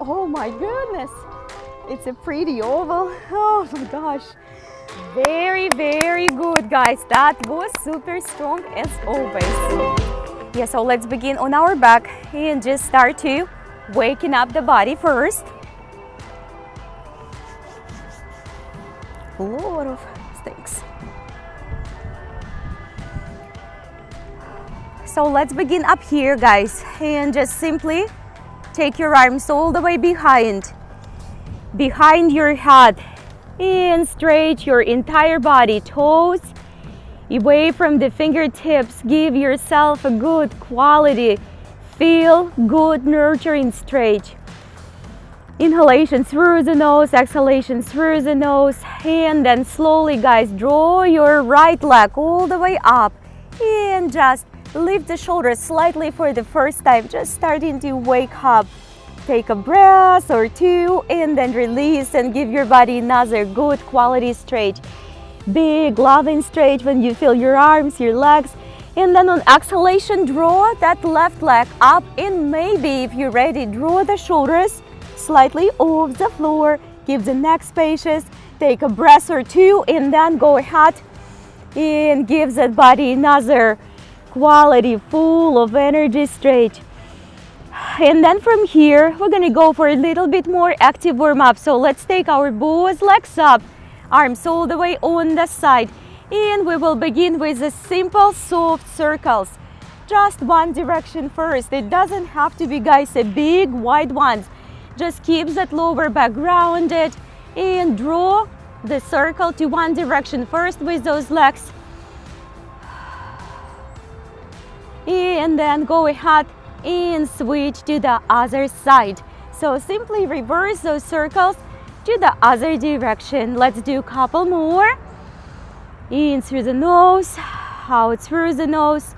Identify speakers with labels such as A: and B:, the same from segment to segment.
A: Oh my goodness. It's a pretty oval. Oh my gosh. Very, very good, guys. That was super strong as always. Yeah, so let's begin on our back and just start to waking up the body first. A lot of things. So let's begin up here, guys, and just simply take your arms all the way behind your head, and straight your entire body, toes away from the fingertips. Give yourself a good quality, feel good, nurturing stretch. Inhalation through the nose, exhalation through the nose, and then slowly, guys, draw your right leg all the way up and just lift the shoulders slightly for the first time, just starting to wake up. Take a breath or two and then release and give your body another good quality stretch. Big loving stretch when you feel your arms, your legs. And then on exhalation, draw that left leg up, and maybe if you're ready, draw the shoulders slightly off the floor. Give the neck spacious. Take a breath or two and then go ahead and give that body another quality, full of energy stretch. And then from here, we're gonna go for a little bit more active warm-up. So let's take our both legs up, arms all the way on the side. And we will begin with the simple, soft circles. Just one direction first. It doesn't have to be, guys, a big, wide ones. Just keep that lower back grounded and draw the circle to one direction first with those legs. And then go ahead and switch to the other side. So simply reverse those circles to the other direction. Let's do a couple more. In through the nose, out through the nose.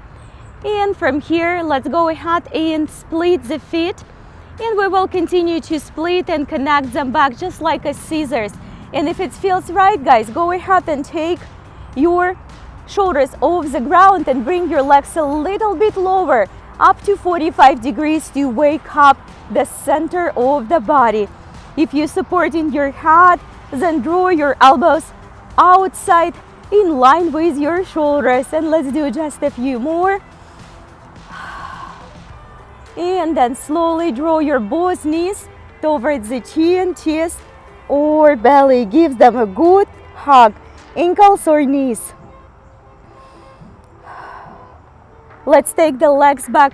A: And from here, let's go ahead and split the feet. And we will continue to split and connect them back just like a scissors. And if it feels right, guys, go ahead and take your shoulders off the ground and bring your legs a little bit lower, up to 45 degrees to wake up the center of the body. If you're supporting your head, then draw your elbows outside in line with your shoulders. And let's do just a few more. And then slowly draw your both knees towards the chin, chest, or belly. Give them a good hug, ankles or knees. Let's take the legs back,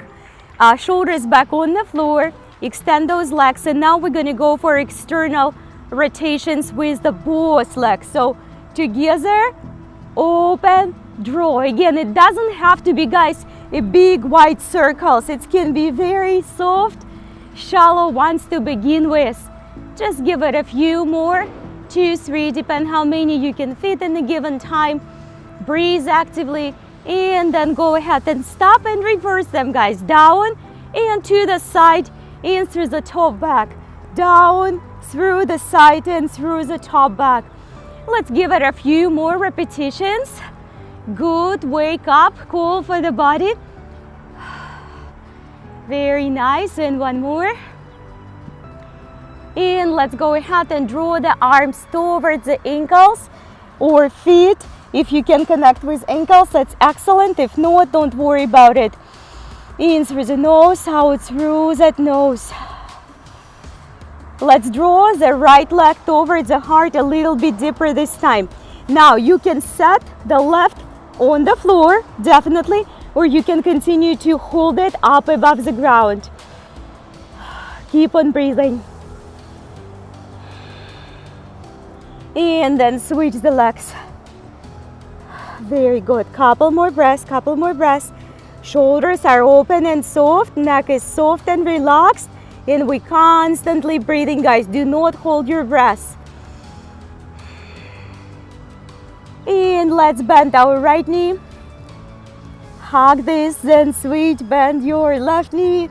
A: shoulders back on the floor, extend those legs, and now we're gonna go for external rotations with the both legs. So together, open, draw. Again, it doesn't have to be, guys, a big wide circles. It can be very soft, shallow ones to begin with. Just give it a few more, 2, 3, depend how many you can fit in a given time. Breathe actively. And then go ahead and stop and reverse them, guys. Down and to the side and through the top back. Down, through the side and through the top back. Let's give it a few more repetitions. Good, wake up, call for the body. Very nice, and one more. And let's go ahead and draw the arms towards the ankles or feet. If you can connect with ankles, that's excellent. If not, don't worry about it. In through the nose, out through that nose. Let's draw the right leg towards the heart a little bit deeper this time. Now you can set the left on the floor, definitely, or you can continue to hold it up above the ground. Keep on breathing. And then switch the legs. Very good. Couple more breaths, couple more breaths. Shoulders are open and soft, neck is soft and relaxed, and we constantly breathing, guys. Do not hold your breath. And let's bend our right knee. Hug this, then switch, bend your left knee.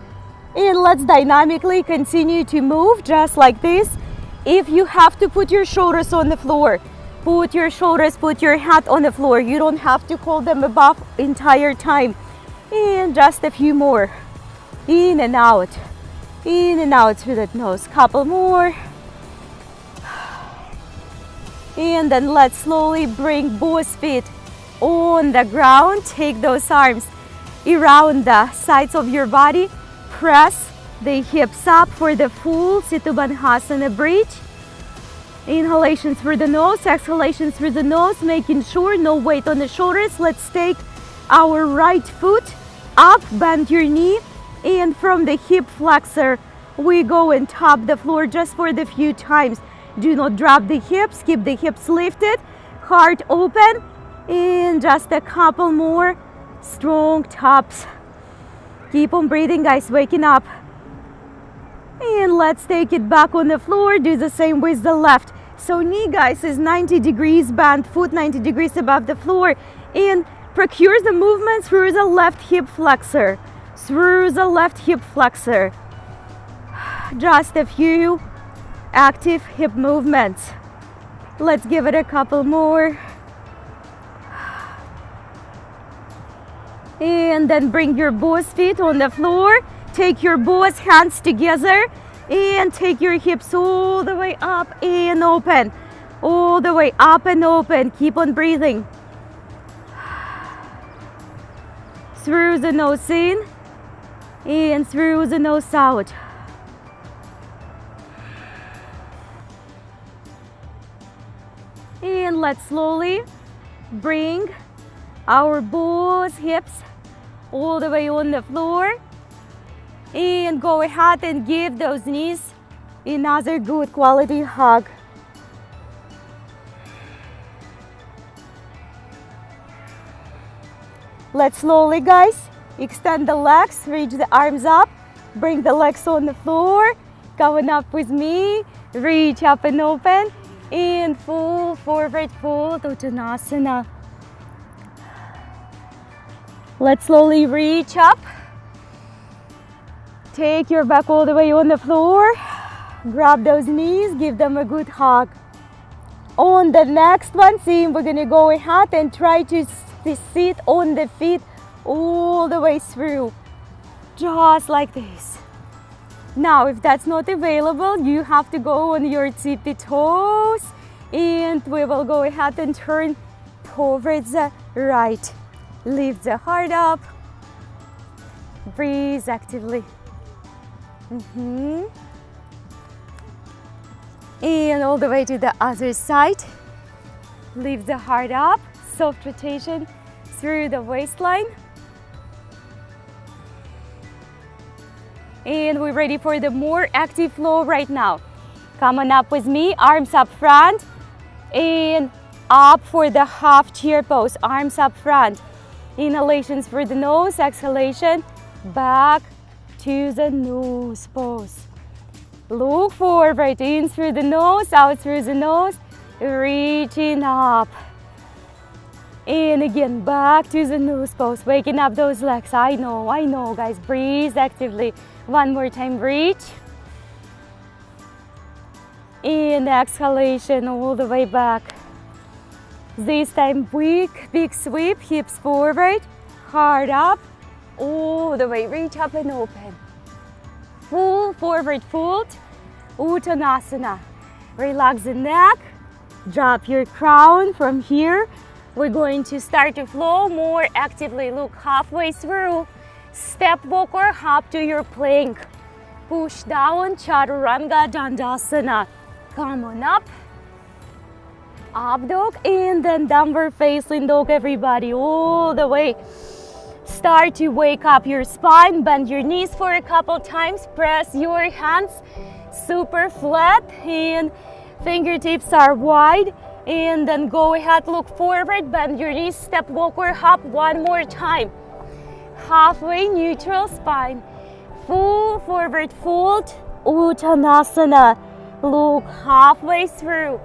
A: And let's dynamically continue to move just like this. If you have to put your shoulders on the floor, put your shoulders, put your head on the floor. You don't have to hold them above entire time. And just a few more. In and out. In and out through that nose. Couple more. And then let's slowly bring both feet on the ground. Take those arms around the sides of your body. Press the hips up for the full Situbandhasana bridge. Inhalation through the nose, exhalation through the nose, making sure no weight on the shoulders. Let's take our right foot up, bend your knee, and from the hip flexor, we go and tap the floor just for the few times. Do not drop the hips, keep the hips lifted, heart open, and just a couple more strong taps. Keep on breathing, guys, waking up. And let's take it back on the floor. Do the same with the left. So knee, guys, is 90 degrees bent, foot 90 degrees above the floor. And procure the movement through the left hip flexor. Through the left hip flexor. Just a few active hip movements. Let's give it a couple more. And then bring your both feet on the floor. Take your both hands together and take your hips all the way up and open. All the way up and open. Keep on breathing. Through the nose in and through the nose out. And let's slowly bring our both hips all the way on the floor. And go ahead and give those knees another good quality hug. Let's slowly, guys, extend the legs, reach the arms up, bring the legs on the floor, coming up with me, reach up and open, and full forward fold, Uttanasana. Let's slowly reach up. Take your back all the way on the floor. Grab those knees, give them a good hug. On the next one, same, we're gonna go ahead and try to sit on the feet all the way through. Just like this. Now, if that's not available, you have to go on your tippy toes. And we will go ahead and turn towards the right. Lift the heart up. Breathe actively. And all the way to the other side. Lift the heart up. Soft rotation through the waistline. And we're ready for the more active flow right now. Come on up with me, arms up front. And up for the half chair pose, arms up front. Inhalations for the nose, exhalation, back to the nose pose. Look forward, in through the nose, out through the nose, reaching up. And again, back to the nose pose, waking up those legs. I know, guys, breathe actively. One more time, reach. And exhalation all the way back. This time, big sweep, hips forward, heart up, all the way, reach up and open. Full forward fold, Uttanasana. Relax the neck, drop your crown from here. We're going to start to flow more actively. Look halfway through. Step, walk, or hop to your plank. Push down, Chaturanga Dandasana. Come on up. Up dog, and then downward facing dog, everybody, all the way. Start to wake up your spine, bend your knees for a couple times, press your hands super flat, and fingertips are wide. And then go ahead, look forward, bend your knees, step, walk, or hop one more time. Halfway neutral spine. Full forward fold, Uttanasana. Look halfway through.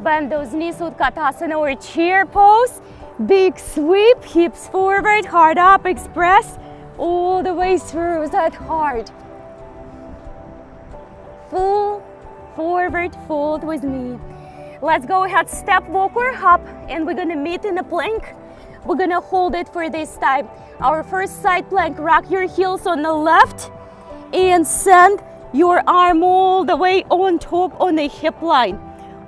A: Bend those knees, Utkatasana or chair pose. Big sweep, hips forward, heart up, express all the way through that heart. Full forward fold with me. Let's go ahead, step, walk, or hop, and we're gonna meet in a plank. We're gonna hold it for this time. Our first side plank, rock your heels on the left and send your arm all the way on top on the hip line.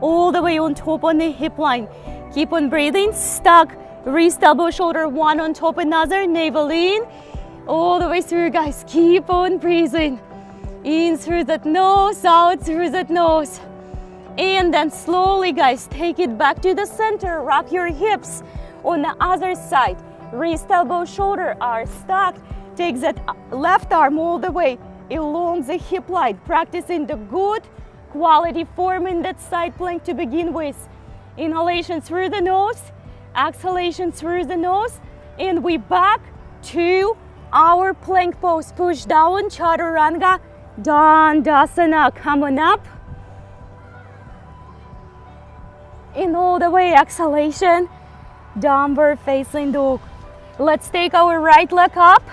A: All the way on top on the hip line. Keep on breathing, stuck, wrist, elbow, shoulder, one on top another, navel in, all the way through, guys. Keep on breathing. In through that nose, out through that nose. And then slowly, guys, take it back to the center. Wrap your hips on the other side. Wrist, elbow, shoulder are stacked. Take that left arm all the way along the hip line. Practicing the good quality form in that side plank to begin with. Inhalation through the nose, exhalation through the nose, and we back to our plank pose. Push down, chaturanga, dandasana. Come on up. And all the way, exhalation, downward facing dog. Let's take our right leg up.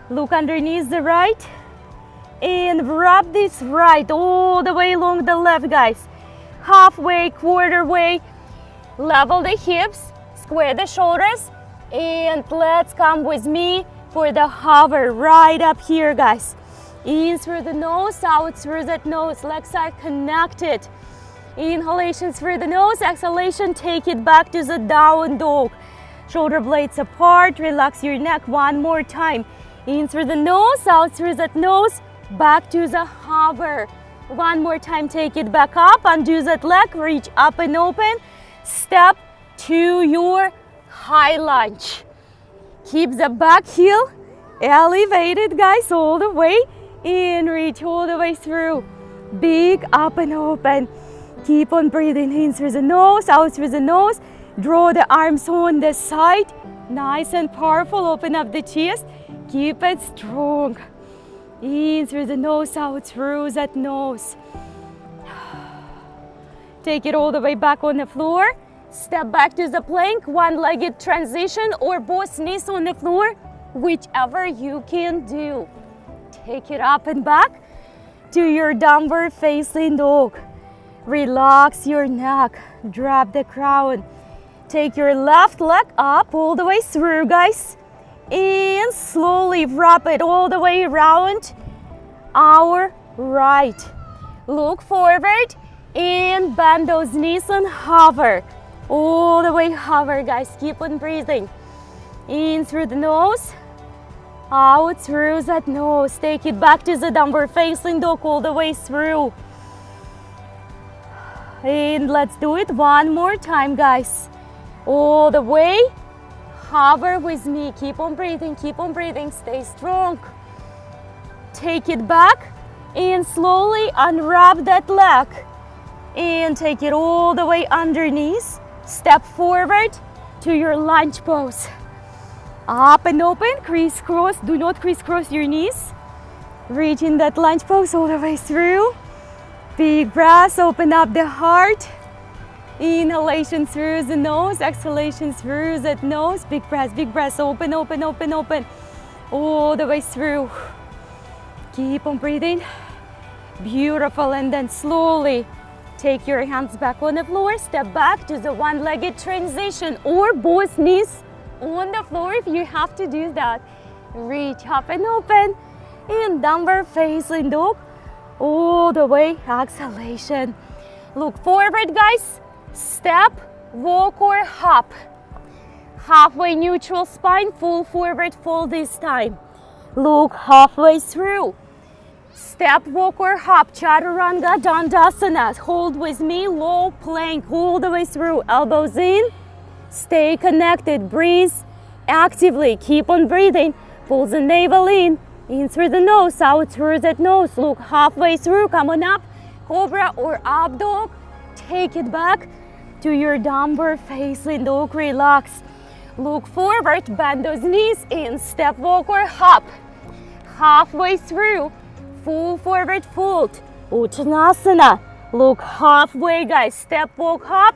A: Look underneath the right. And wrap this right all the way along the left, guys. Halfway, quarter way. Level the hips, square the shoulders. And let's come with me for the hover right up here, guys. In through the nose, out through that nose. Legs are connected. Inhalation through the nose, exhalation, take it back to the down dog. Shoulder blades apart, relax your neck one more time. In through the nose, out through that nose, back to the hover. One more time, take it back up, undo that leg, reach up and open. Step to your high lunge. Keep the back heel elevated, guys, all the way. In, reach all the way through. Big up and open. Keep on breathing in through the nose, out through the nose. Draw the arms on the side. Nice and powerful. Open up the chest. Keep it strong. In through the nose, out through that nose. Take it all the way back on the floor. Step back to the plank, one-legged transition or both knees on the floor, whichever you can do. Take it up and back to your downward facing dog. Relax your neck, drop the crown. Take your left leg up all the way through, guys. And slowly wrap it all the way around our right. Look forward and bend those knees and hover. All the way hover, guys. Keep on breathing. In through the nose, out through that nose. Take it back to the downward facing dog all the way through. And let's do it one more time, guys. All the way. Hover with me. Keep on breathing. Keep on breathing. Stay strong. Take it back and slowly unwrap that leg. And take it all the way underneath. Step forward to your lunge pose. Up and open. Crisscross. Do not crisscross your knees. Reach in that lunge pose all the way through. Big breath, open up the heart. Inhalation through the nose, exhalation through that nose. Big breath, open, open, open, open. All the way through. Keep on breathing. Beautiful, and then slowly take your hands back on the floor. Step back to the one-legged transition or both knees on the floor if you have to do that. Reach up and open. And downward facing dog. All the way, exhalation. Look forward, guys. Step, walk or hop. Halfway neutral spine, full forward fold this time. Look halfway through. Step, walk or hop, chaturanga, dandasana. Hold with me, low plank, all the way through. Elbows in, stay connected, breathe actively. Keep on breathing, pull the navel in through the nose, out through that nose. Look halfway through, come on up, cobra or up dog. Take it back to your downward facing dog, relax. Look forward, bend those knees in, step, walk or hop. Halfway through, full forward fold, Uttanasana. Look halfway, guys, step, walk, hop.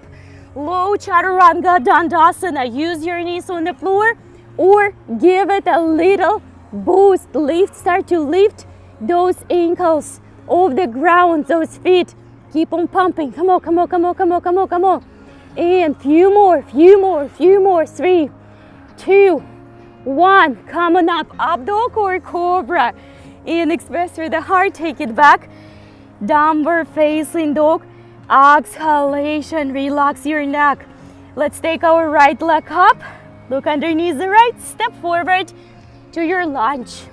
A: Low chaturanga, dandasana. Use your knees on the floor or give it a little boost. Lift, start to lift those ankles off the ground, those feet. Keep on pumping. Come on, come on, come on, come on, come on, come on. And few more. 3, 2, 1. Come on up, up dog or cobra. In, express through the heart, take it back. Downward facing dog. Exhalation, relax your neck. Let's take our right leg up. Look underneath the right, step forward to your lunge.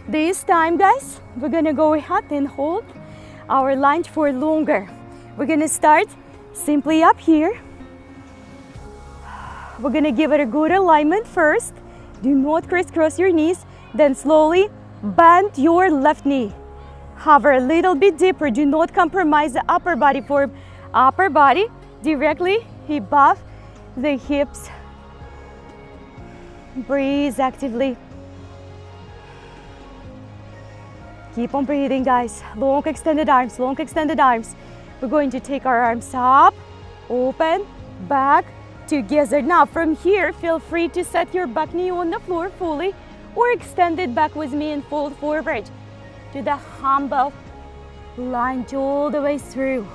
A: This time, guys, we're gonna go ahead and hold our lunge for longer. We're gonna start simply up here. We're gonna give it a good alignment first. Do not crisscross your knees. Then slowly bend your left knee. Hover a little bit deeper. Do not compromise the upper body form. Upper body directly above the hips. Breathe actively. Keep on breathing, guys. Long extended arms, long extended arms. We're going to take our arms up, open, back, together. Now from here, feel free to set your back knee on the floor fully or extend it back with me and fold forward to the humble lunge all the way through.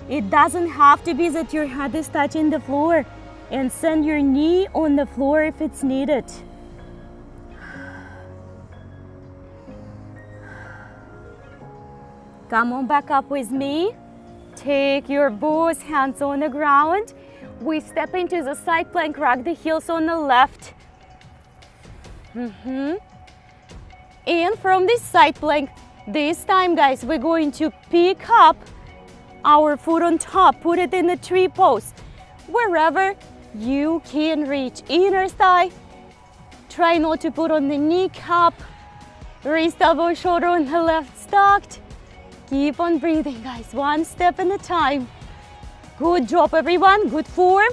A: It doesn't have to be that your head is touching the floor, and send your knee on the floor if it's needed. Come on back up with me. Take your both hands on the ground. We step into the side plank, rock the heels on the left. And from this side plank, this time, guys, we're going to pick up our foot on top, put it in the tree pose, wherever you can reach. Inner thigh, try not to put on the kneecap, wrist, elbow, shoulder on the left stacked. Keep on breathing, guys, one step at a time. Good job, everyone, good form.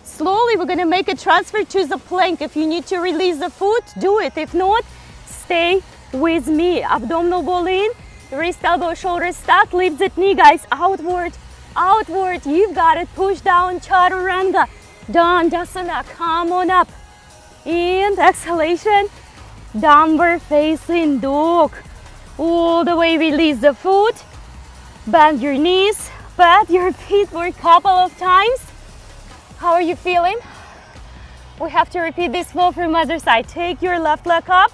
A: Slowly, we're gonna make a transfer to the plank. If you need to release the foot, do it. If not, stay with me. Abdominal ball in, wrist, elbow, shoulder stacked. Lift that knee, guys, outward, outward. You've got it. Push down, chaturanga. Dandasana, come on up. And exhalation, downward facing dog. All the way, release the foot. Bend your knees, pat your feet for a couple of times. How are you feeling? We have to repeat this flow from other side. Take your left leg up,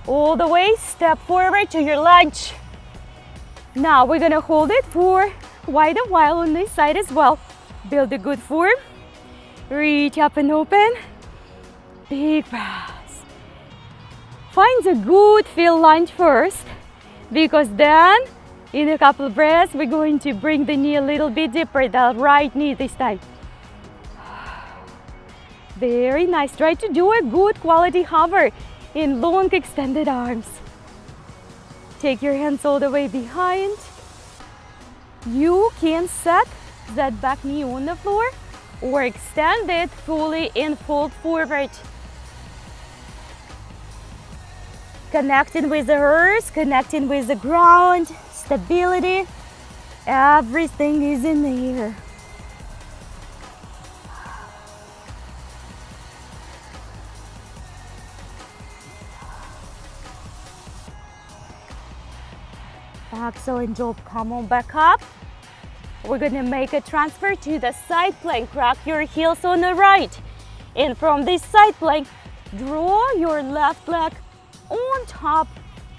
A: all the way, step forward to your lunge. Now we're gonna hold it for quite a while on this side as well. Build a good form. Reach up and open. Big breaths. Find a good feel lunge first, because then in a couple of breaths we're going to bring the knee a little bit deeper, the right knee this time. Very nice. Try to do a good quality hover in long extended arms. Take your hands all the way behind. You can set that back knee on the floor or extend it fully and fold forward. Connecting with the earth, connecting with the ground, stability, everything is in the air. Excellent job. Come on back up. We're gonna make a transfer to the side plank. Rock your heels on the right. And from this side plank, draw your left leg on top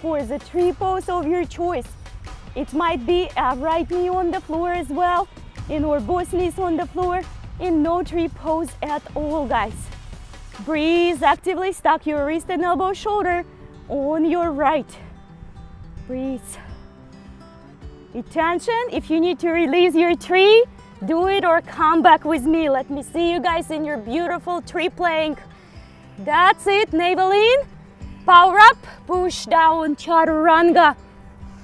A: for the tree pose of your choice. It might be a right knee on the floor as well, and or both knees on the floor, and no tree pose at all, guys. Breathe actively. Stack your wrist and elbow, shoulder on your right. Breathe. Attention, if you need to release your tree, do it or come back with me. Let me see you guys in your beautiful tree plank. That's it, navel in, power up, push down, chaturanga.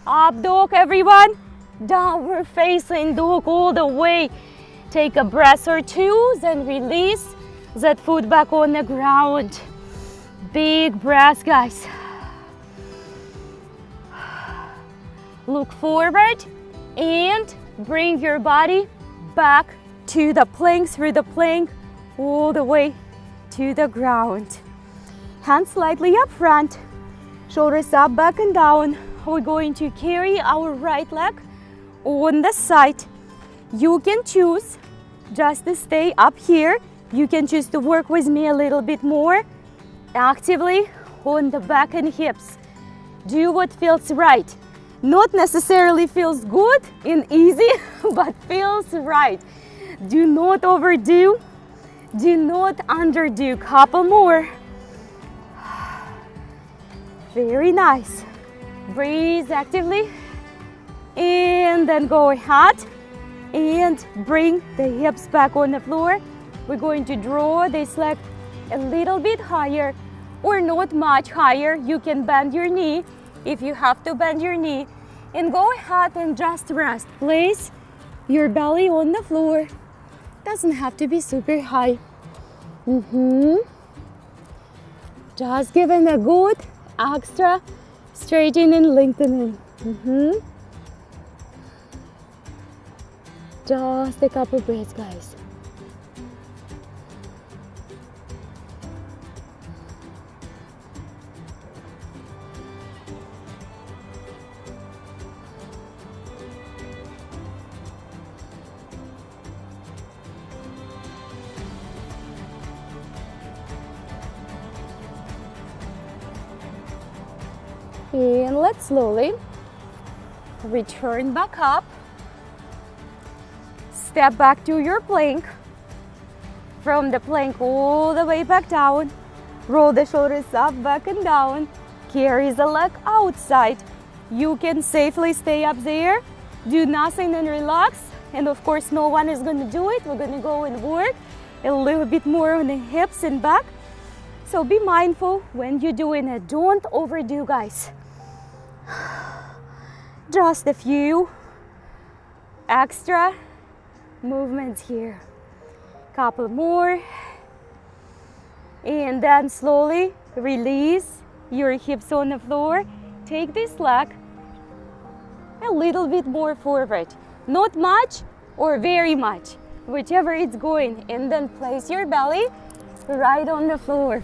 A: Up dog, everyone. Downward facing dog all the way. Take a breath or two, then release that foot back on the ground. Big breath, guys. Look forward and bring your body back to the plank, through the plank, all the way to the ground. Hands slightly up front, shoulders up, back and down. We're going to carry our right leg on the side. You can choose just to stay up here. You can choose to work with me a little bit more actively on the back and hips. Do what feels right. Not necessarily feels good and easy, but feels right. Do not overdo. Do not underdo. Couple more. Very nice. Breathe actively. And then go ahead and bring the hips back on the floor. We're going to draw this leg a little bit higher or not much higher. You can bend your knee if you have to bend your knee. And go ahead and just rest. Place your belly on the floor. Doesn't have to be super high. Just giving a good extra straightening and lengthening. Just a couple breaths, guys. And let's slowly return back up. Step back to your plank. From the plank all the way back down. Roll the shoulders up, back and down. Carry the leg outside. You can safely stay up there. Do nothing and relax. And of course, no one is going to do it. We're going to go and work a little bit more on the hips and back. So be mindful when you're doing it. Don't overdo, guys. Just a few extra movements here. Couple more. And then slowly release your hips on the floor. Take this leg a little bit more forward. Not much or very much, whichever it's going. And then place your belly right on the floor.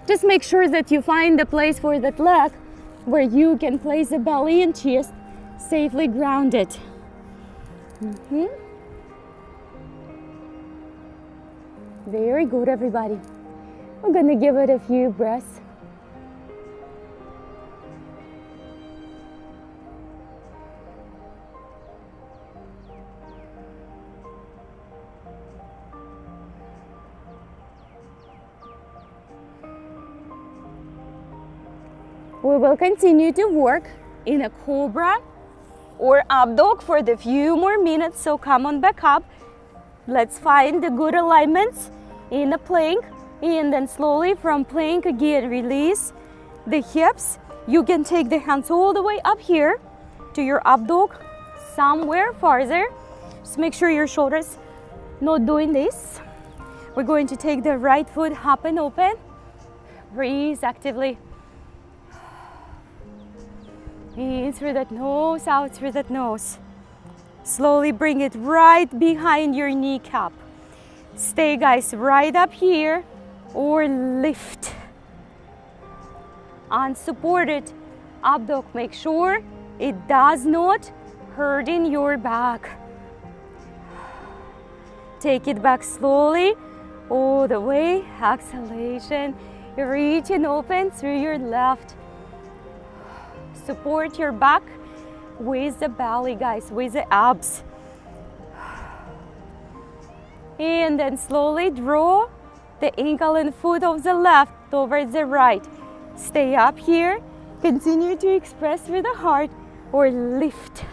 A: Just make sure that you find the place for that leg where you can place the belly and chest safely grounded. Very good, everybody. We're going to give it a few breaths. We will continue to work in a cobra or up dog for the few more minutes, so come on back up. Let's find the good alignments in a plank, and then slowly from plank again release the hips. You can take the hands all the way up here to your up dog, somewhere farther. Just make sure your shoulders not doing this. We're going to take the right foot up and open. Breathe actively. In through that nose, out through that nose. Slowly bring it right behind your kneecap. Stay, guys, right up here or lift. Unsupported up dog. Make sure it does not hurt in your back. Take it back slowly all the way. Exhalation. Reach and open through your left. Support your back with the belly, guys, with the abs. And then slowly draw the ankle and foot of the left towards the right. Stay up here. Continue to express through the heart or lift.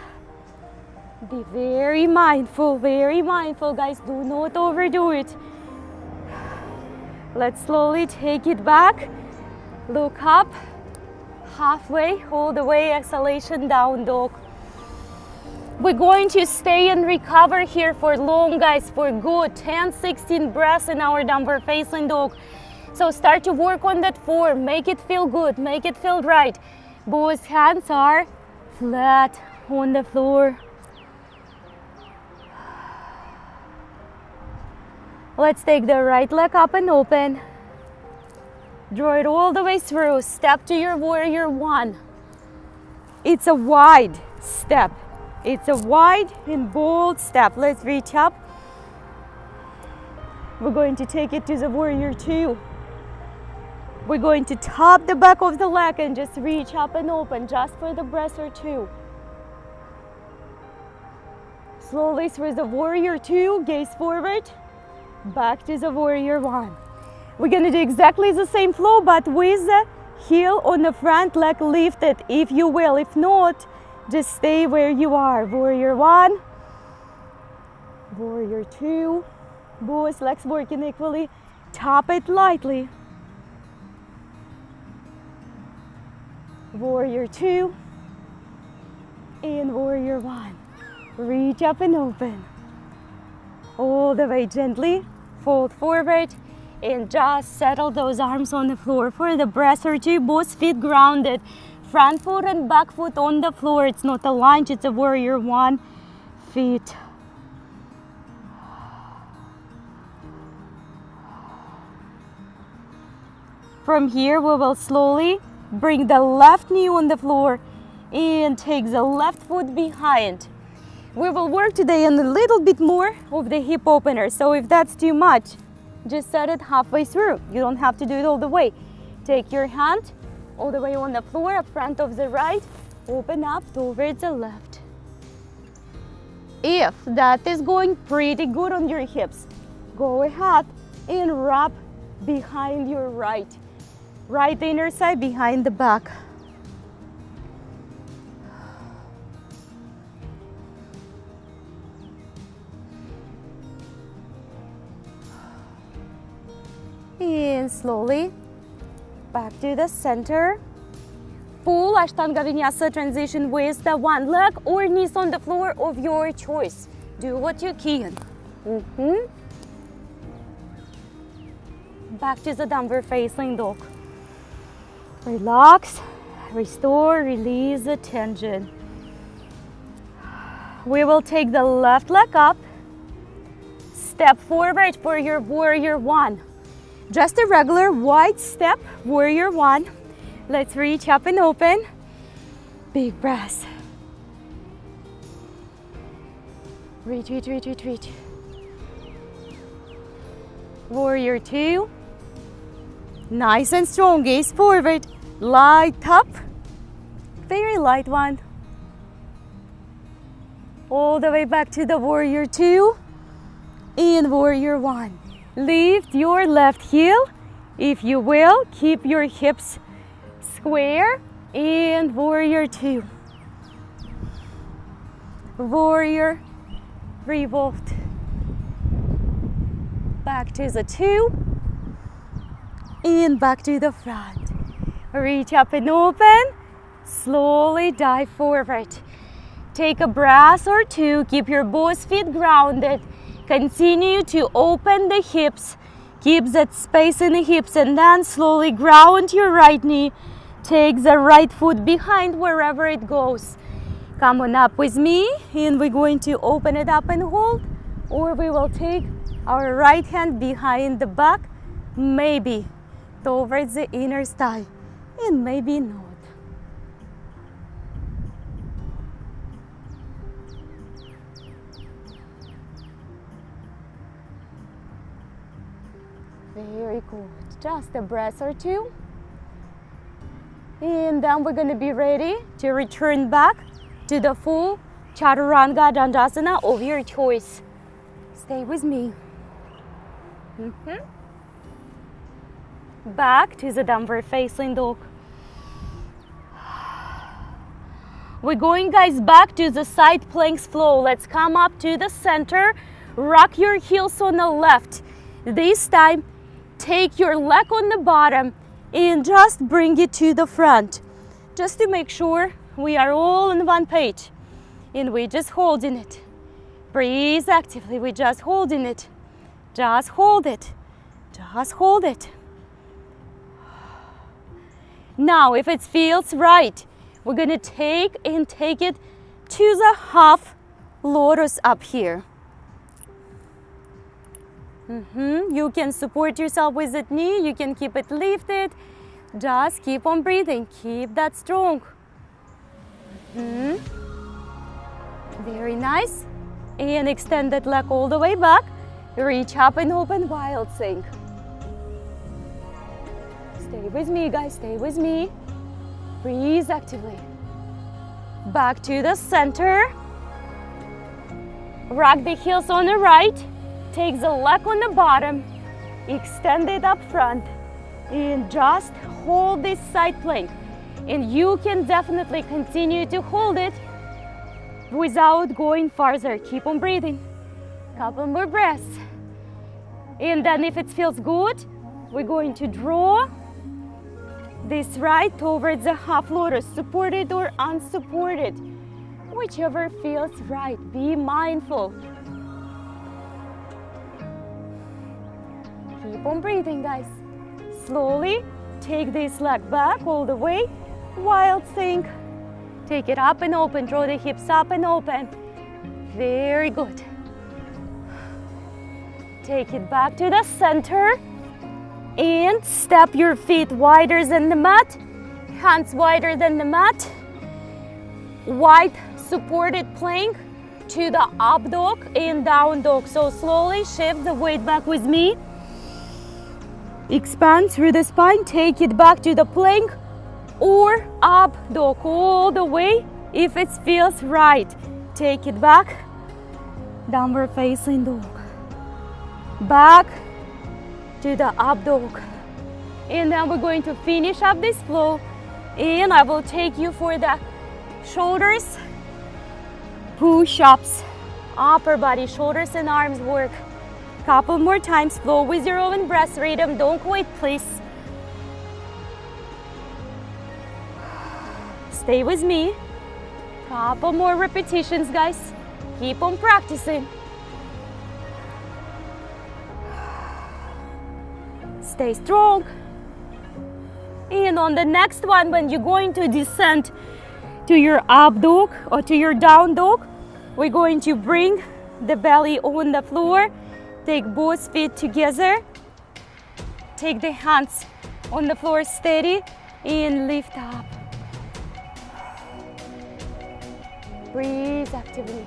A: Be very mindful, guys. Do not overdo it. Let's slowly take it back. Look up. Halfway, all the way, exhalation, down dog. We're going to stay and recover here for long, guys, for good 10-16 breaths in our downward facing dog. So start to work on that form. Make it feel good, make it feel right. Both hands are flat on the floor. Let's take the right leg up and open. Draw it all the way through. Step to your warrior one. It's a wide step. It's a wide and bold step. Let's reach up. We're going to take it to the warrior two. We're going to tap the back of the leg and just reach up and open just for the breath or two. Slowly through the warrior two, gaze forward, back to the warrior one. We're gonna do exactly the same flow, but with the heel on the front leg lifted, if you will. If not, just stay where you are. Warrior one, warrior two, both legs working equally. Tap it lightly. Warrior two and warrior one. Reach up and open. All the way gently, fold forward and just settle those arms on the floor for the breath or two. Both feet grounded. Front foot and back foot on the floor. It's not a lunge, it's a warrior one. Feet. From here, we will slowly bring the left knee on the floor and take the left foot behind. We will work today on a little bit more of the hip opener. So if that's too much, just set it halfway through. You don't have to do it all the way. Take your hand all the way on the floor, up front of the right, open up towards the left. If that is going pretty good on your hips, go ahead and wrap behind your right inner side behind the back. And slowly back to the center. Full Ashtanga Vinyasa transition with the one leg or knees on the floor of your choice. Do what you can. Back to the downward facing dog. Relax, restore, release the tension. We will take the left leg up. Step forward for your warrior one. Just a regular wide step, warrior one. Let's reach up and open. Big breath. Reach, reach, reach, reach, reach. Warrior two. Nice and strong, gaze forward. Light up. Very light one. All the way back to the warrior two and warrior one. Lift your left heel, if you will. Keep your hips square and warrior two. Warrior, revolved. Back to the two and back to the front. Reach up and open. Slowly dive forward. Take a breath or two. Keep your both feet grounded. Continue to open the hips. Keep that space in the hips and then slowly ground your right knee. Take the right foot behind wherever it goes. Come on up with me and we're going to open it up and hold, or we will take our right hand behind the back, maybe towards the inner thigh, and maybe not. Very good. Just a breath or two. And then we're going to be ready to return back to the full Chaturanga Dandasana of your choice. Stay with me. Back to the downward facing dog. We're going, guys, back to the side planks flow. Let's come up to the center. Rock your heels on the left. This time, take your leg on the bottom and just bring it to the front. Just to make sure we are all on one page. And we're just holding it. Breathe actively. We're just holding it. Just hold it. Just hold it. Now, if it feels right, we're going to take it to the half lotus up here. You can support yourself with that knee. You can keep it lifted. Just keep on breathing. Keep that strong. Very nice. And extend that leg all the way back. Reach up and open, wild sink. Stay with me, guys, stay with me. Breathe actively. Back to the center. Rock the heels on the right. Take the leg on the bottom. Extend it up front. And just hold this side plank. And you can definitely continue to hold it without going farther. Keep on breathing. Couple more breaths. And then if it feels good, we're going to draw this right towards the half lotus, supported or unsupported, whichever feels right. Be mindful. Keep on breathing, guys. Slowly take this leg back all the way. Wild sink. Take it up and open. Draw the hips up and open. Very good. Take it back to the center. And step your feet wider than the mat. Hands wider than the mat. Wide supported plank to the up dog and down dog. So slowly shift the weight back with me. Expand through the spine. Take it back to the plank or up dog all the way if it feels right. Take it back. Downward facing dog. Back to the up dog. And then we're going to finish up this flow. And I will take you for the shoulders push-ups. Upper body, shoulders and arms work. Couple more times. Flow with your own breath rhythm. Don't quit, please. Stay with me. Couple more repetitions, guys. Keep on practicing. Stay strong. And on the next one, when you're going to descend to your up dog or to your down dog, we're going to bring the belly on the floor. Take both feet together. Take the hands on the floor steady and lift up. Breathe actively.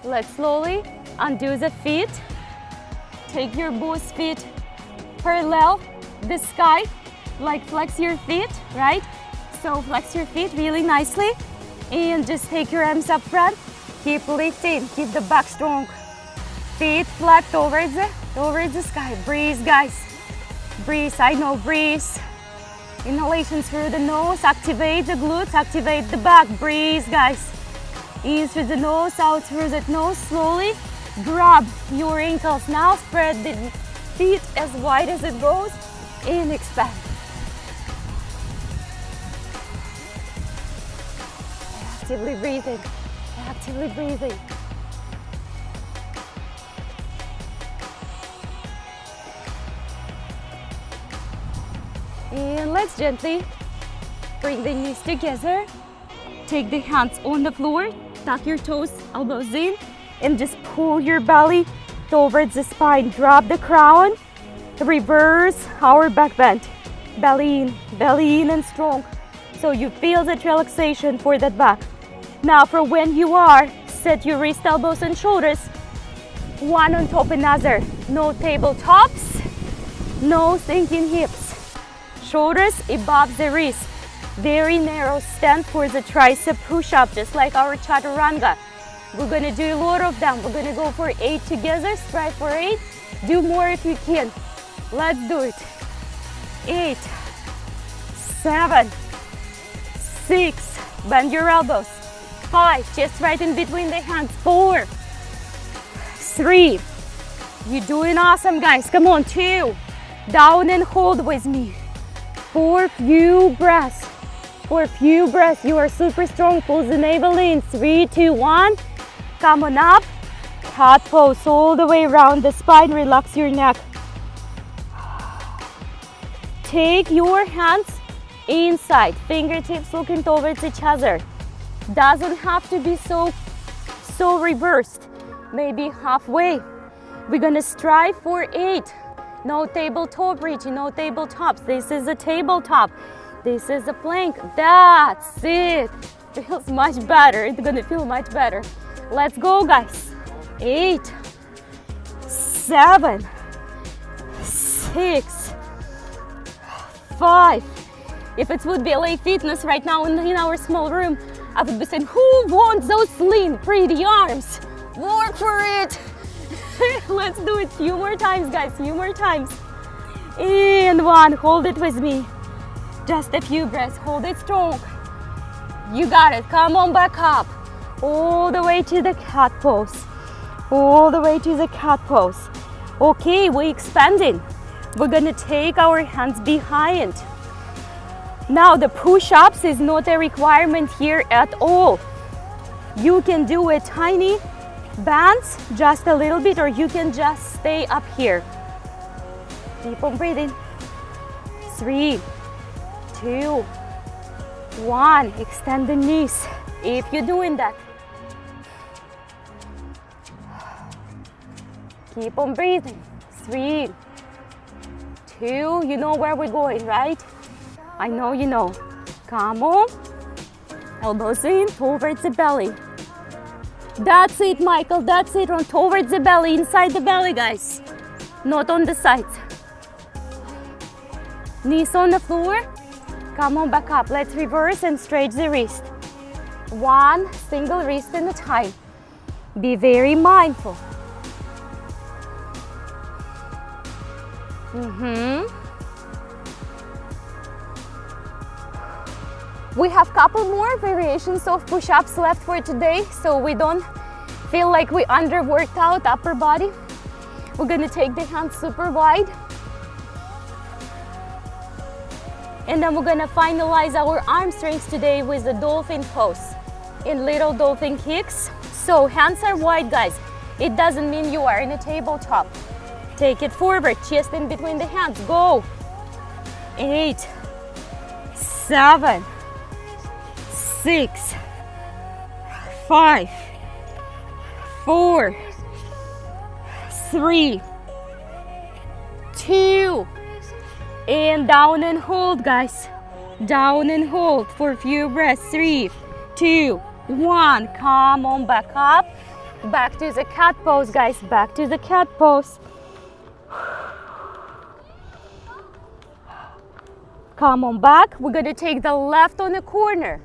A: Let's slowly undo the feet. Take your both feet parallel the sky, like flex your feet, right? So flex your feet really nicely and just take your arms up front. Keep lifting, keep the back strong. Feet flat towards the sky. Breathe, guys. Breathe, I know, breathe. Inhalation through the nose, activate the glutes, activate the back. Breathe, guys. In through the nose, out through the nose. Slowly grab your ankles. Now spread the feet as wide as it goes and expand. Actively breathing, actively breathing. And let's gently bring the knees together. Take the hands on the floor, tuck your toes, elbows in, and just pull your belly towards the spine. Drop the crown, reverse our back bend. Belly in and strong. So you feel that relaxation for that back. Now for when you are, set your wrist, elbows, and shoulders one on top another. No tabletops, no sinking hips. Shoulders above the wrist. Very narrow stand for the tricep push-up, just like our chaturanga. We're gonna do a lot of them. We're gonna go for 8 together, strive for 8. Do more if you can. Let's do it. 8, 7, 6, bend your elbows. 5, chest right in between the hands. 4, 3, you're doing awesome, guys. Come on, 2, down and hold with me. 4 few breaths. For a few breaths, you are super strong. Pull the navel in. 3, 2, 1. Come on up. Cat pose all the way around the spine. Relax your neck. Take your hands inside. Fingertips looking towards each other. Doesn't have to be so reversed. Maybe halfway. We're gonna strive for 8. No tabletop reaching, no tabletops. This is a tabletop. This is a plank. That's it. Feels much better. It's gonna feel much better. Let's go, guys. 8, 7, 6, 5. If it would be LA Fitness right now in our small room, I would be saying, who wants those slim, pretty arms? Work for it. Let's do it few more times, guys, few more times. And 1, hold it with me. Just a few breaths, hold it strong. You got it, come on back up. All the way to the cat pose. All the way to the cat pose. Okay, we're expanding. We're gonna take our hands behind. Now the push-ups is not a requirement here at all. You can do a tiny bands, just a little bit, or you can just stay up here. Keep on breathing. 3, 2, 1. Extend the knees if you're doing that. Keep on breathing. 3, 2. You know where we're going, right? I know you know. Come on. Elbows in towards the belly. That's it, Michael. That's it. On towards the belly, inside the belly, guys. Not on the sides. Knees on the floor. Come on back up. Let's reverse and stretch the wrist. 1 single wrist at a time. Be very mindful. We have couple more variations of push-ups left for today, so we don't feel like we underworked out upper body. We're gonna take the hands super wide. And then we're gonna finalize our arm strength today with the dolphin pose in little dolphin kicks. So hands are wide, guys. It doesn't mean you are in a tabletop. Take it forward, chest in between the hands, go. 8, 7, 6, 5, 4, 3, 2, and down and hold, guys. Down and hold for a few breaths. 3, 2, 1. Come on back up. Back to the cat pose, guys. Back to the cat pose. Come on back. We're gonna take the left on a corner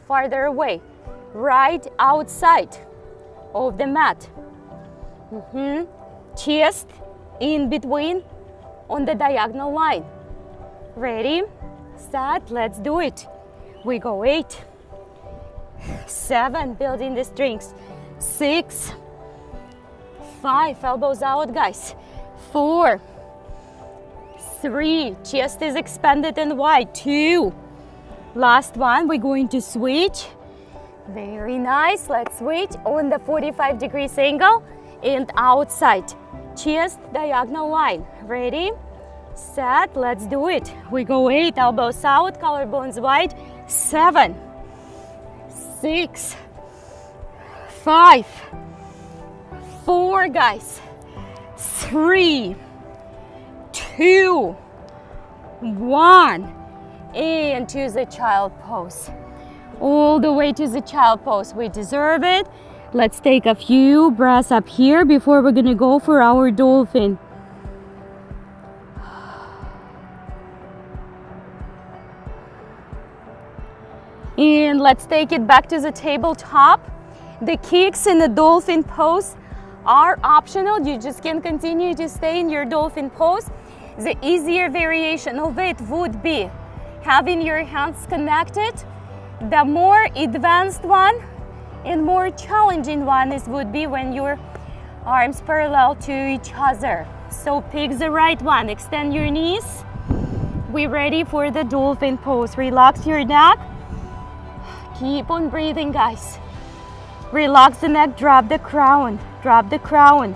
A: farther away, right outside of the mat. Chest in between on the diagonal line. Ready, set, let's do it. We go 8, 7, building the strings. 6, 5, elbows out, guys. 4, 3, chest is expanded and wide. 2, last one, we're going to switch. Very nice, let's switch on the 45 degrees angle and outside. Chest, diagonal line. Ready, set, let's do it. We go 8, elbows out, collarbones wide. 7, 6, 5, 4, guys. 3, 2, 1, and to the child pose. All the way to the child pose. We deserve it. Let's take a few breaths up here before we're gonna go for our dolphin. And let's take it back to the tabletop. The kicks in the dolphin pose are optional. You just can continue to stay in your dolphin pose. The easier variation of it would be having your hands connected. The more advanced one and more challenging one would be when your arms parallel to each other. So pick the right one. Extend your knees. We're ready for the dolphin pose. Relax your neck. Keep on breathing, guys. Relax the neck, drop the crown. Drop the crown.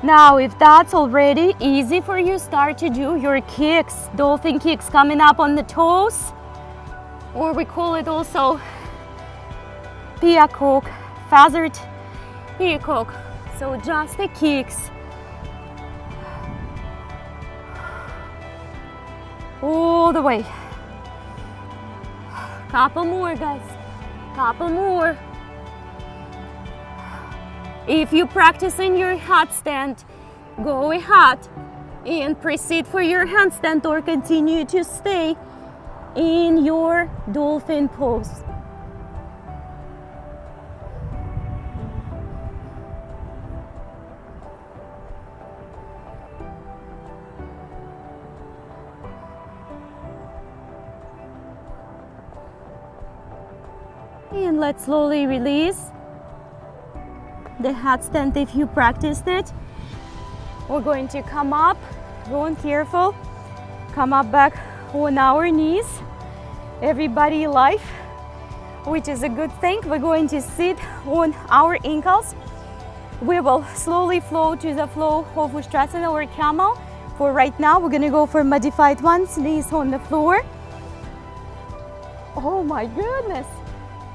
A: Now, if that's already easy for you, start to do your kicks, dolphin kicks coming up on the toes, or we call it also peacock, feathered peacock. So just the kicks. all the way. Couple more, guys. Couple more. If you practice in your handstand, go ahead and proceed for your handstand or continue to stay in your dolphin pose. And let's slowly release the handstand if you practiced it. We're going to come up, going careful, come up back on our knees. Everybody alive, which is a good thing. We're going to sit on our ankles. We will slowly flow to the flow of Ustrasana or camel. For right now, we're gonna go for modified ones, knees on the floor. Oh my goodness,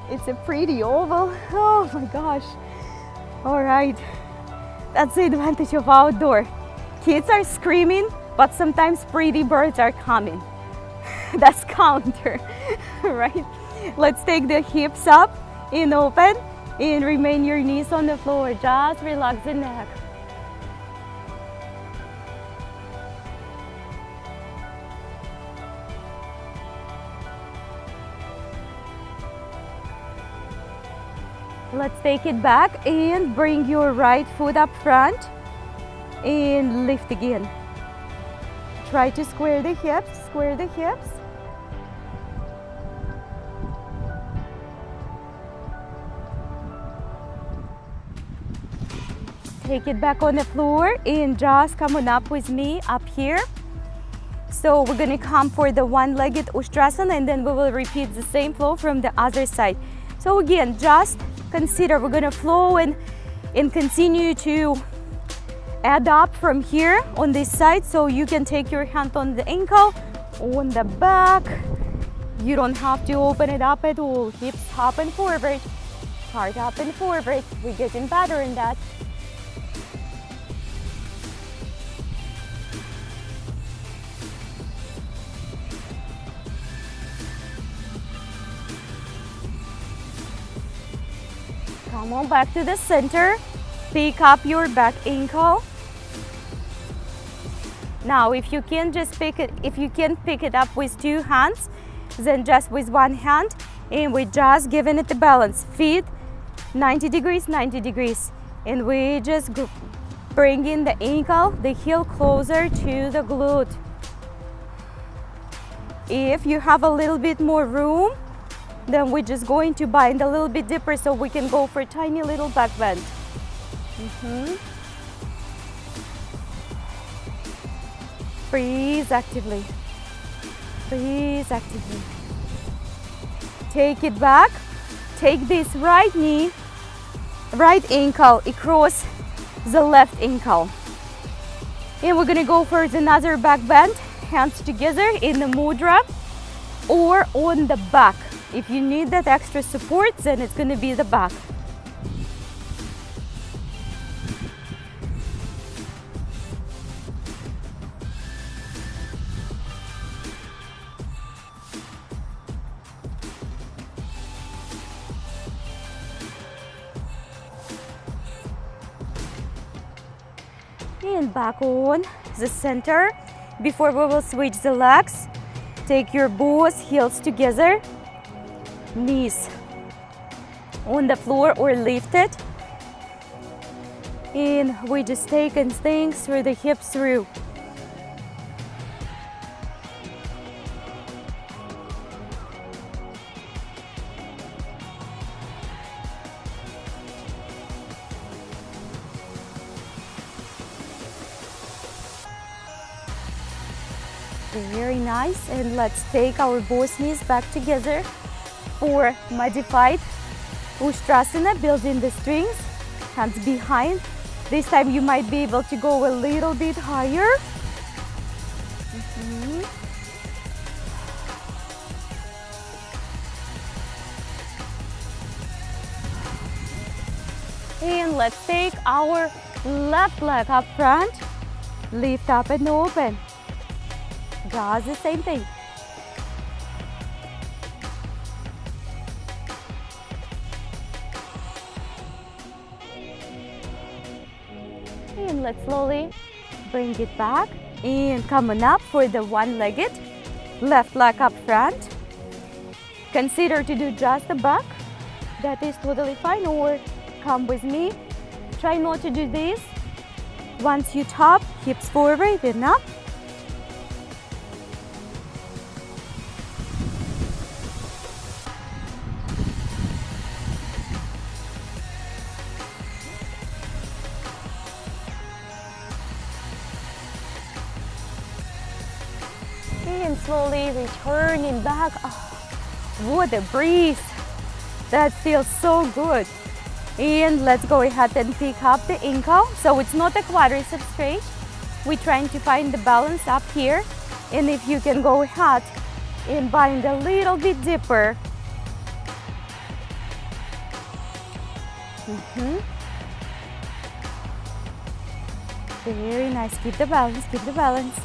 A: it's a pretty oval. Oh my gosh. All right, that's the advantage of outdoor. Kids are screaming, but sometimes pretty birds are coming. That's counter, right? Let's take the hips up and open and remain your knees on the floor. Just relax the neck. Let's take it back and bring your right foot up front and lift again. Try to square the hips, square the hips. Take it back on the floor and just come on up with me up here. So we're gonna come for the one-legged Ustrasana and then we will repeat the same flow from the other side. So again, just consider we're gonna flow and continue to add up from here on this side. So you can take your hand on the ankle, on the back. You don't have to open it up at all. Hips up and forward, heart up and forward. We're getting better in that. Come on back to the center. Pick up your back ankle. Now, if you can pick it up with two hands, then just with one hand, and we're just giving it the balance. Feet 90 degrees, 90 degrees, and we just bring in the ankle, the heel closer to the glute. If you have a little bit more room, then we're just going to bind a little bit deeper so we can go for a tiny little back bend. Breathe actively. Breathe actively. Take it back. Take this right knee, right ankle across the left ankle. And we're gonna go for another back bend. Hands together in the mudra or on the back. If you need that extra support, then it's going to be the back. And back on the center. Before we will switch the legs, take your both heels together. Knees on the floor or lifted, and we just take and things through the hips through. Very nice, and let's take our both knees back together for modified Ustrasana, building the strings, hands behind. This time you might be able to go a little bit higher. And let's take our left leg up front, lift up and open. Just the same thing. And let's slowly bring it back and come on up for the one-legged. Left leg up front. Consider to do just the back. That is totally fine, or come with me. Try not to do this. Once you top, hips forward and up. And slowly returning back. Oh, what a breeze. That feels so good. And let's go ahead and pick up the ankle. So it's not a quadricep stretch. We're trying to find the balance up here. And if you can go ahead and bind a little bit deeper. Very nice. Keep the balance, keep the balance.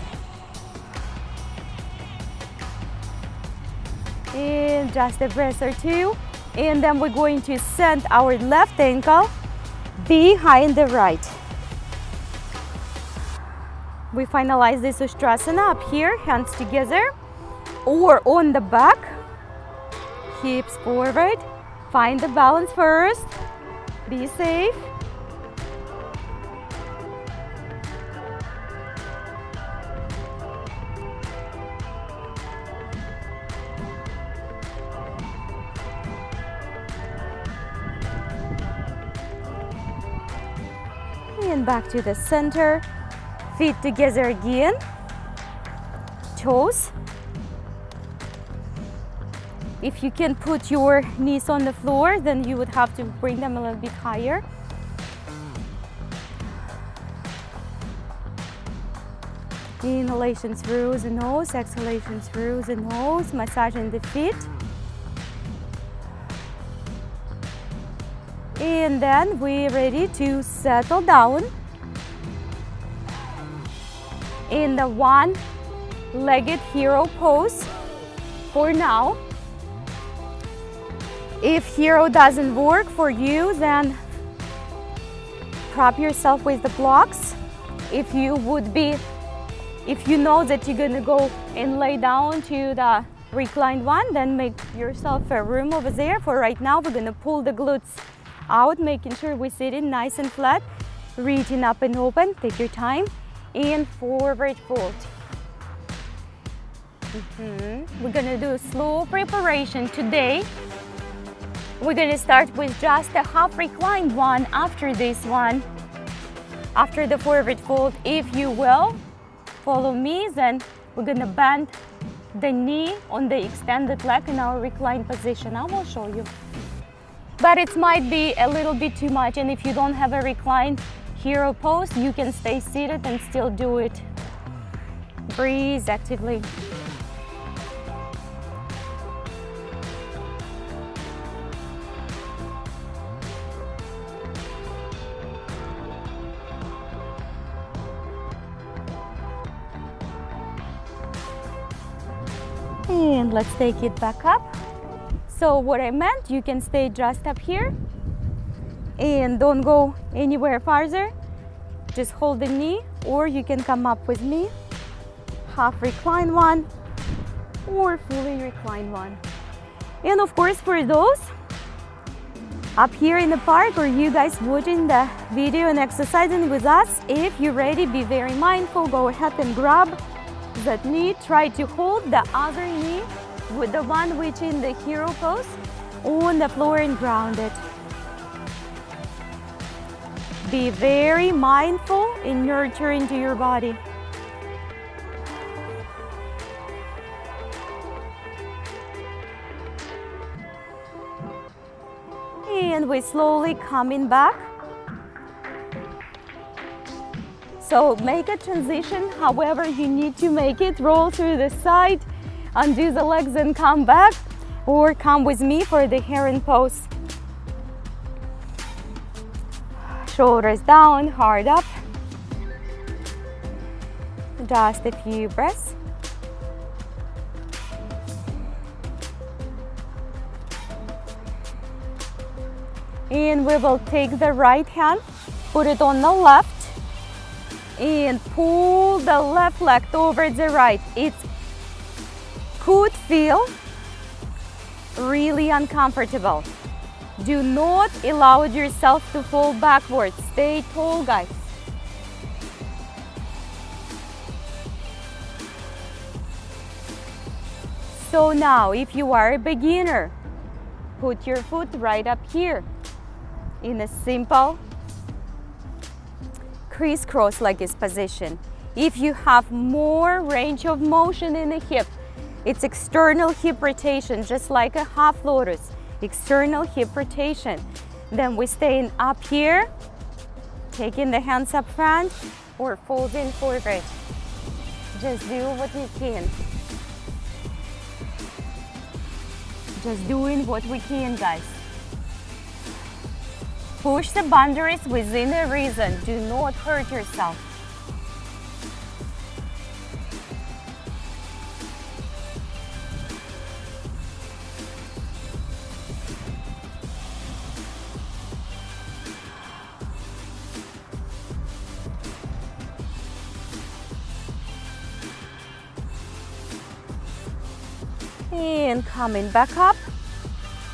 A: And just a breath or two. And then we're going to send our left ankle behind the right. We finalize this Ustrasana up here, hands together or on the back, hips forward. Find the balance first, be safe. And back to the center, feet together again, toes. If you can put your knees on the floor, then you would have to bring them a little bit higher. Inhalation through the nose, exhalation through the nose, massaging the feet. And then we're ready to settle down in the one-legged hero pose for now. If hero doesn't work for you, then prop yourself with the blocks. If you know that you're gonna go and lay down to the reclined one, then make yourself a room over there. For right now, we're gonna pull the glutes out, making sure we're sitting nice and flat, reaching up and open. Take your time, and forward fold. We're gonna do a slow preparation today. We're gonna start with just a half reclined one after this one, after the forward fold. If you will follow me, then we're gonna bend the knee on the extended leg in our reclined position. I will show you. But it might be a little bit too much, and if you don't have a reclined hero pose, you can stay seated and still do it. Breathe actively. And let's take it back up. So what I meant, you can stay just up here and don't go anywhere farther. Just hold the knee, or you can come up with me. Half reclined one or fully reclined one. And of course, for those up here in the park, or you guys watching the video and exercising with us, if you're ready, be very mindful. Go ahead and grab that knee. Try to hold the other knee with the one which in the hero pose on the floor and ground it. Be very mindful in nurturing to your body. And we're slowly coming back. So make a transition however you need to make it. Roll through the side, undo the legs and come back, or come with me for the heron pose. Shoulders down, heart up. Just a few breaths. And we will take the right hand, put it on the left, and pull the left leg towards the right. It could feel really uncomfortable. Do not allow yourself to fall backwards. Stay tall, guys. So now, if you are a beginner, put your foot right up here in a simple crisscross like this position. If you have more range of motion in the hip, it's external hip rotation, just like a half lotus, external hip rotation. Then we stay up here, taking the hands up front or folding forward. Just do what you can. Just doing what we can, guys. Push the boundaries within a reason. Do not hurt yourself. And coming back up.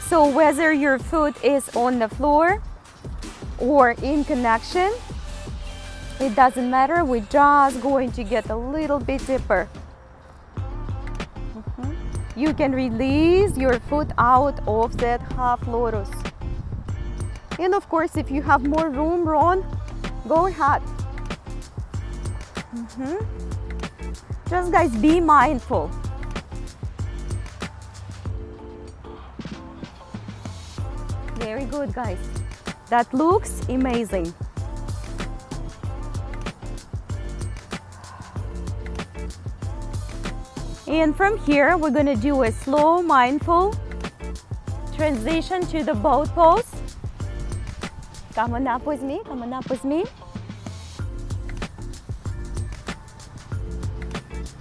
A: So whether your foot is on the floor or in connection, it doesn't matter. We're just going to get a little bit deeper. You can release your foot out of that half lotus. And of course, if you have more room, Ron, go ahead. Just guys, be mindful. Very good, guys. That looks amazing. And from here, we're going to do a slow, mindful transition to the boat pose. Come on up with me, come on up with me.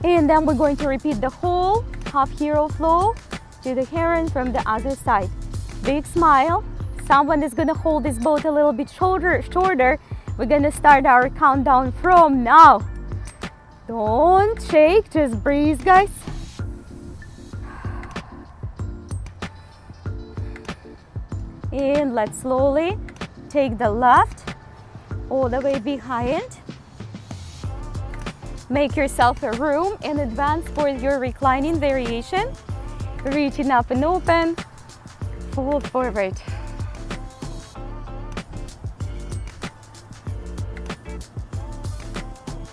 A: And then we're going to repeat the whole half hero flow to the heron from the other side. Big smile. Someone is going to hold this boat a little bit shorter. We're going to start our countdown from now. Don't shake, just breathe, guys. And let's slowly take the left all the way behind. Make yourself a room in advance for your reclining variation. Reaching up and open, fold forward.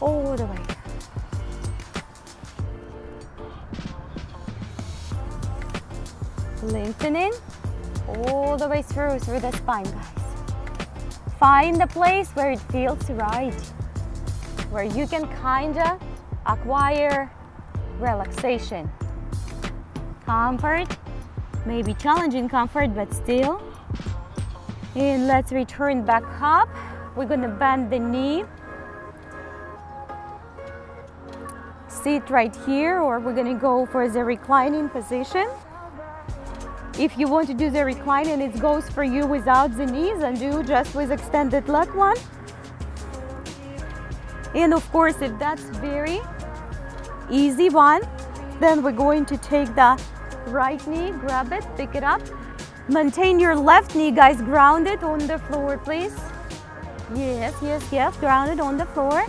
A: All the way. Lengthening all the way through the spine, guys. Find a place where it feels right, where you can kinda acquire relaxation. Comfort, maybe challenging comfort, but still. And let's return back up. We're gonna bend the knee. Sit right here, or we're gonna go for the reclining position. If you want to do the recline and it goes for you without the knees, and do just with extended leg one. And of course, if that's very easy one, then we're going to take the right knee, grab it, pick it up. Maintain your left knee, guys, grounded on the floor, please. Yes, yes, yes, grounded on the floor.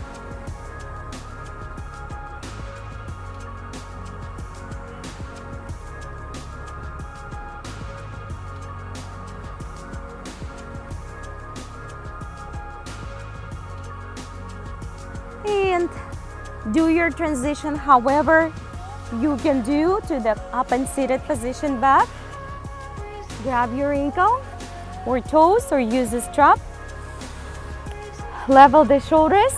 A: And do your transition however you can do to the up and seated position back. Grab your ankle or toes or use a strap. Level the shoulders.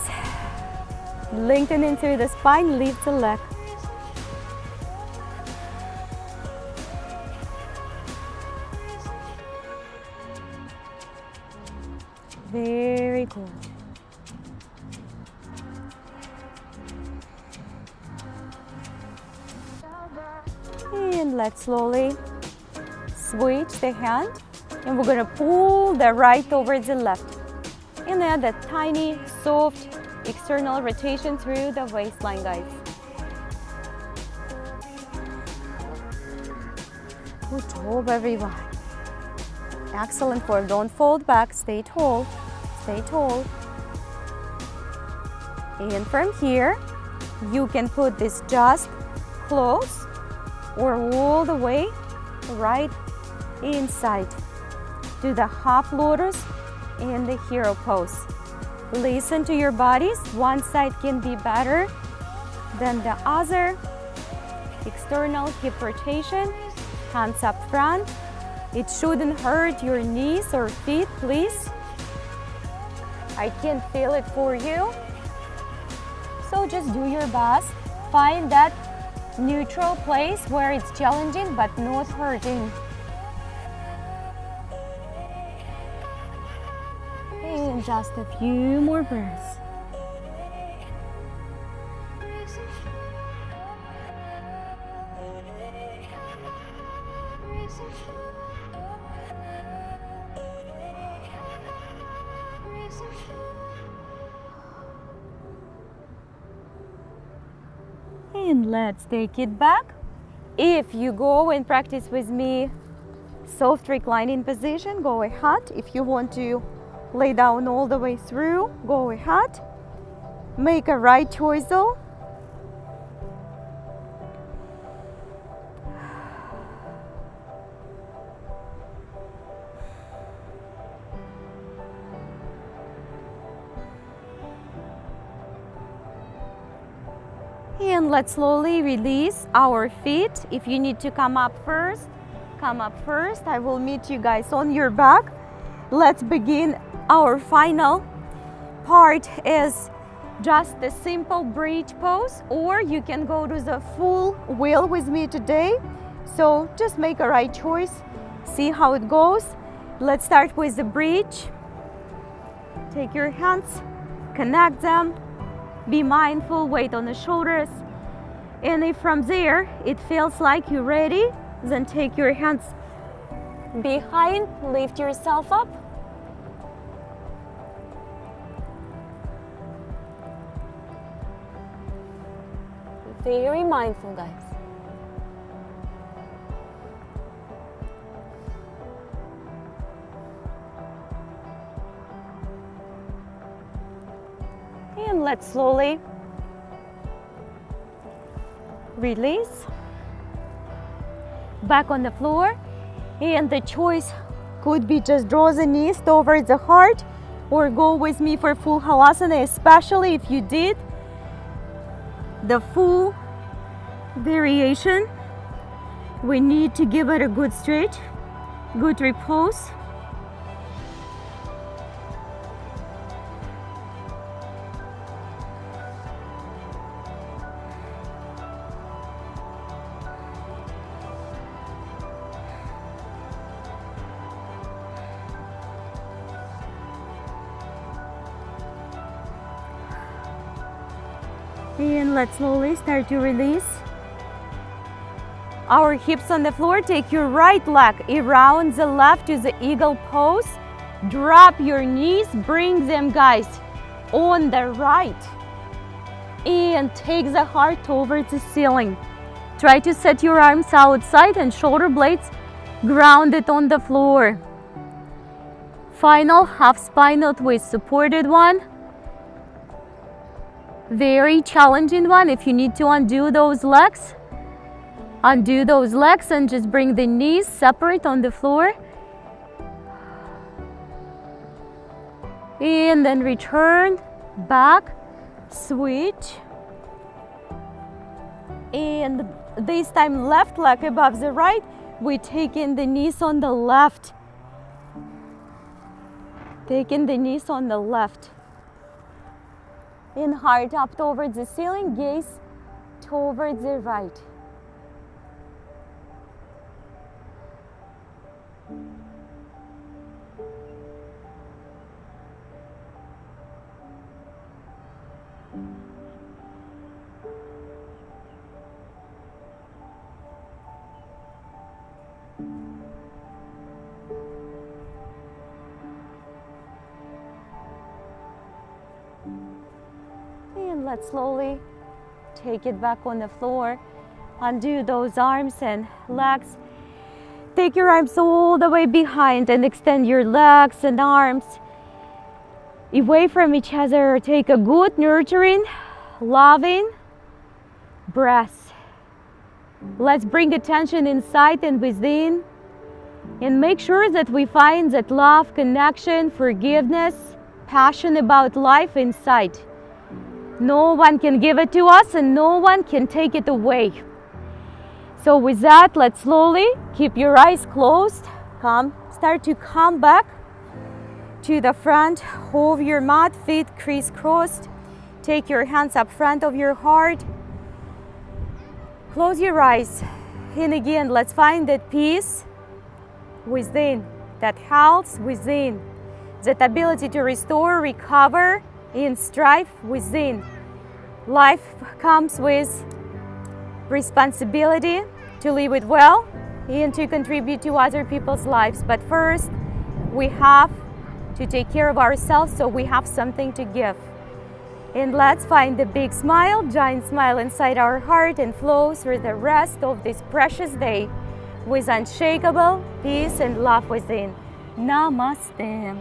A: Lengthen into the spine, lift the leg. Very good. And let's slowly switch the hand And we're gonna pull the right towards the left. And then the tiny, soft external rotation through the waistline, guys. Good job, everyone. Excellent form. Don't fold back. Stay tall. Stay tall. And from here, you can put this just close or all the way right inside. Do the half lotus and the hero pose. Listen to your bodies. One side can be better than the other. External hip rotation, hands up front. It shouldn't hurt your knees or feet, please. I can feel it for you. So just do your best. Find that neutral place where it's challenging but not hurting. And just a few more breaths. And let's take it back. If you go and practice with me soft reclining position, go ahead. If you want to lay down all the way through, go ahead. Make a right choice though. And let's slowly release our feet. If you need to come up first, come up first. I will meet you guys on your back. Let's begin our final part is just a simple bridge pose, or you can go to the full wheel with me today. So just make a right choice. See how it goes. Let's start with the bridge. Take your hands, connect them. Be mindful, weight on the shoulders. And if from there it feels like you're ready, then take your hands behind, lift yourself up. Very mindful, guys. And let's slowly release. Back on the floor. And the choice could be just draw the knees towards the heart or go with me for full halasana, especially if you did the full variation. We need to give it a good stretch, good repose. And let's slowly start to release. Our hips on the floor. Take your right leg around the left to the eagle pose. Drop your knees, bring them, guys, on the right. And take the heart towards the ceiling. Try to set your arms outside and shoulder blades grounded on the floor. Final half spinal twist, supported one. Very challenging one. If you need to undo those legs and just bring the knees separate on the floor. And then return back, switch. And this time left leg above the right. We take in the knees on the left. Taking the knees on the left. And heart up towards the ceiling, gaze towards the right. let's slowly take it back on the floor. Undo those arms and legs. Take your arms all the way behind and extend your legs and arms away from each other. Take a good, nurturing, loving breath. Let's bring attention inside and within and make sure that we find that love, connection, forgiveness, passion about life inside. No one can give it to us and no one can take it away. So with that, let's slowly keep your eyes closed. Start to come back to the front of your mat, feet crisscrossed. Take your hands up front of your heart. Close your eyes. And again, let's find that peace within, that health within, that ability to restore, recover, and strive within. Life comes with responsibility to live it well and to contribute to other people's lives. But first, we have to take care of ourselves so we have something to give. And let's find the big smile, giant smile inside our heart and flow through the rest of this precious day with unshakable peace and love within. Namaste.